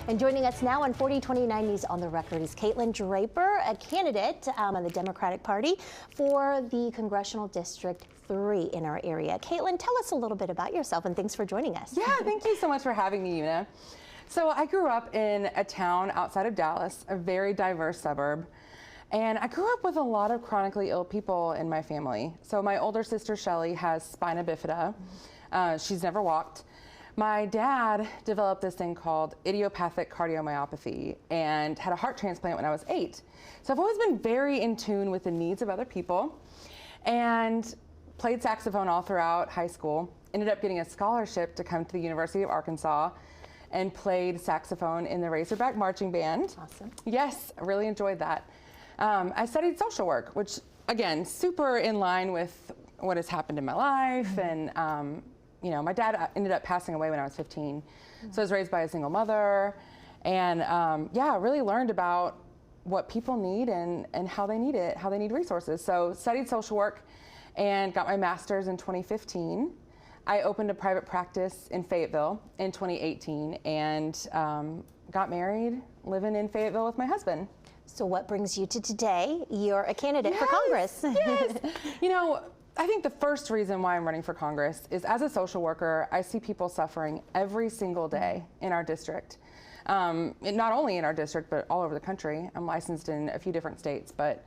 And joining us now on 4029 News on the Record is Caitlin Draper, a candidate on the Democratic Party for the Congressional District 3 in our area. Caitlin, tell us a little bit about yourself, and thanks for joining us. Yeah, thank you so much for having me, Una. So I grew up in a town outside of Dallas, a very diverse suburb. And I grew up with a lot of chronically ill people in my family. So my older sister, Shelly, has spina bifida. She's never walked. My dad developed this thing called idiopathic cardiomyopathy and had a heart transplant when I was 8. So I've always been very in tune with the needs of other people and played saxophone all throughout high school. Ended up getting a scholarship to come to the University of Arkansas and played saxophone in the Razorback Marching Band. Awesome. Yes, I really enjoyed that. I studied social work, which, again, super in line with what has happened in my life. And, you know, my dad ended up passing away when I was 15. So I was raised by a single mother. And, yeah, really learned about what people need and how they need it, how they need resources. So studied social work and got my master's in 2015. I opened a private practice in Fayetteville in 2018 and got married, living in Fayetteville with my husband. So what brings you to today? You're a candidate for Congress. Yes. You know, I think the first reason why I'm running for Congress is as a social worker, I see people suffering every single day in our district. Not only in our district, but all over the country. I'm licensed in a few different states, but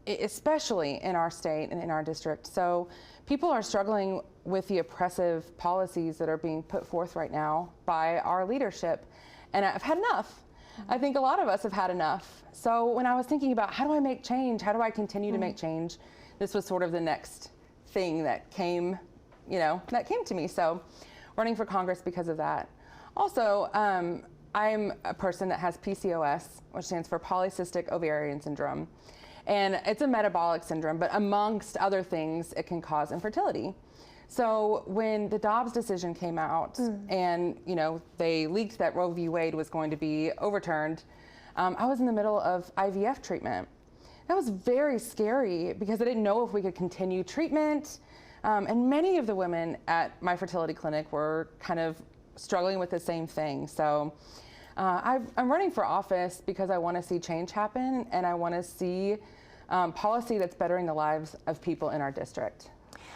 especially in our state and in our district. So people are struggling with the oppressive policies that are being put forth right now by our leadership. And I've had enough. I think a lot of us have had enough. So when I was thinking about how do I make change, how do I continue to make change, this was sort of the next thing that came, that came to me. So running for Congress because of that. Also, I'm a person that has PCOS, which stands for polycystic ovarian syndrome. And it's a metabolic syndrome, but amongst other things, it can cause infertility. So when the Dobbs decision came out and, they leaked that Roe v. Wade was going to be overturned, I was in the middle of IVF treatment. That was very scary because I didn't know if we could continue treatment. And many of the women at my fertility clinic were kind of struggling with the same thing. So I'm running for office because I want to see change happen and I want to see policy that's bettering the lives of people in our district.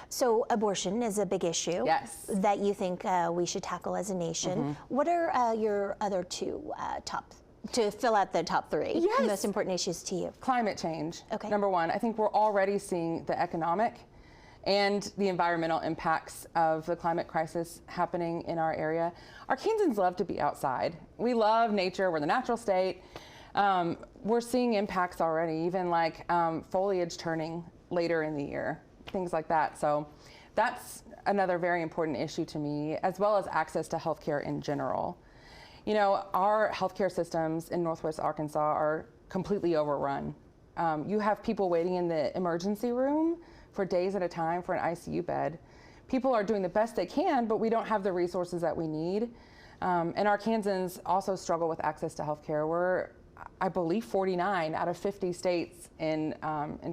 So abortion is a big issue that you think we should tackle as a nation. What are your other two to fill out the top three most important issues to you? Climate change, okay. Number one. I think we're already seeing the economic and the environmental impacts of the climate crisis happening in our area. Arkansans love to be outside. We love nature, we're the natural state. We're seeing impacts already, even like foliage turning later in the year. Things like that. So that's another very important issue to me, as well as access to healthcare in general. Our healthcare systems in Northwest Arkansas are completely overrun. You have people waiting in the emergency room for days at a time for an ICU bed. People are doing the best they can, but we don't have the resources that we need. And Arkansans also struggle with access to healthcare. We're, I believe, 49 out of 50 states in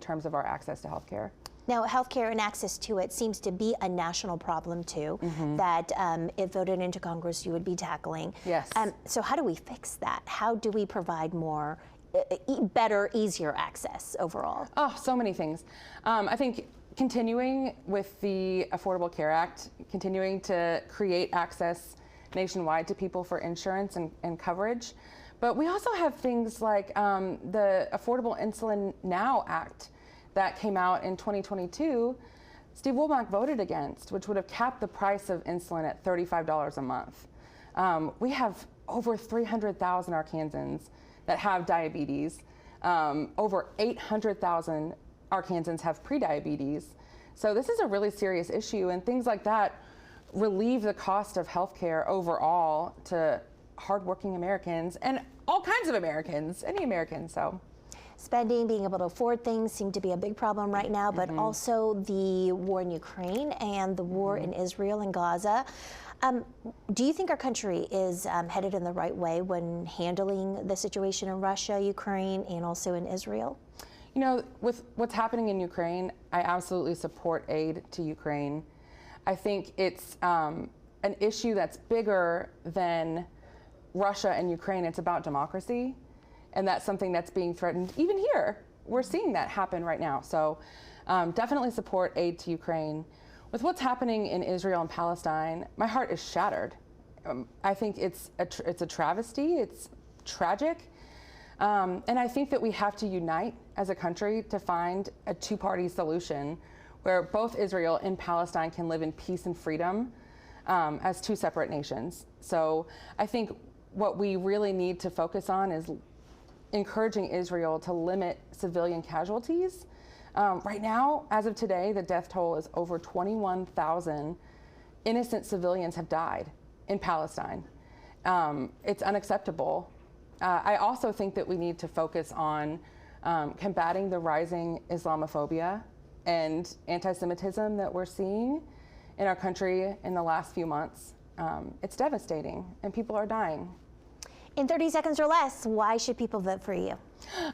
terms of our access to healthcare. Now, healthcare and access to it seems to be a national problem too, that if voted into Congress, you would be tackling. Yes. So how do we fix that? How do we provide more, better, easier access overall? Oh, so many things. I think continuing with the Affordable Care Act, continuing to create access nationwide to people for insurance and coverage. But we also have things like the Affordable Insulin Now Act that came out in 2022, Steve Womack voted against, which would have capped the price of insulin at $35 a month. We have over 300,000 Arkansans that have diabetes. Over 800,000 Arkansans have prediabetes. So this is a really serious issue, and things like that relieve the cost of healthcare overall to hardworking Americans and all kinds of Americans, any American. So. Spending, being able to afford things seem to be a big problem right now, but also the war in Ukraine and the war in Israel and Gaza. Do you think our country is headed in the right way when handling the situation in Russia, Ukraine, and also in Israel? With what's happening in Ukraine, I absolutely support aid to Ukraine. I think it's an issue that's bigger than Russia and Ukraine, it's about democracy. And that's something that's being threatened. Even here, we're seeing that happen right now. So definitely support aid to Ukraine. With what's happening in Israel and Palestine, my heart is shattered. I think it's a travesty. It's tragic. And I think that we have to unite as a country to find a two-party solution where both Israel and Palestine can live in peace and freedom as two separate nations. So I think what we really need to focus on is encouraging Israel to limit civilian casualties. Right now, as of today, the death toll is over 21,000 innocent civilians have died in Palestine. It's unacceptable. I also think that we need to focus on combating the rising Islamophobia and anti-Semitism that we're seeing in our country in the last few months. It's devastating, and people are dying. In 30 seconds or less, why should people vote for you?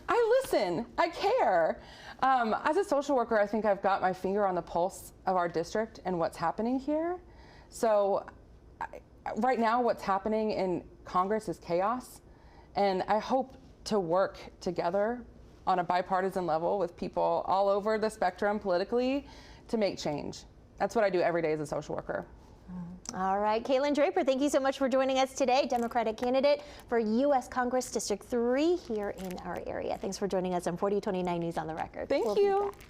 I listen. I care. As a social worker, I think I've got my finger on the pulse of our district and what's happening here. So right now, what's happening in Congress is chaos. And I hope to work together on a bipartisan level with people all over the spectrum politically to make change. That's what I do every day as a social worker. All right, Caitlin Draper, thank you so much for joining us today, Democratic candidate for U.S. Congress District 3 here in our area. Thanks for joining us on 4029 News on the Record. Thank you. We'll be back.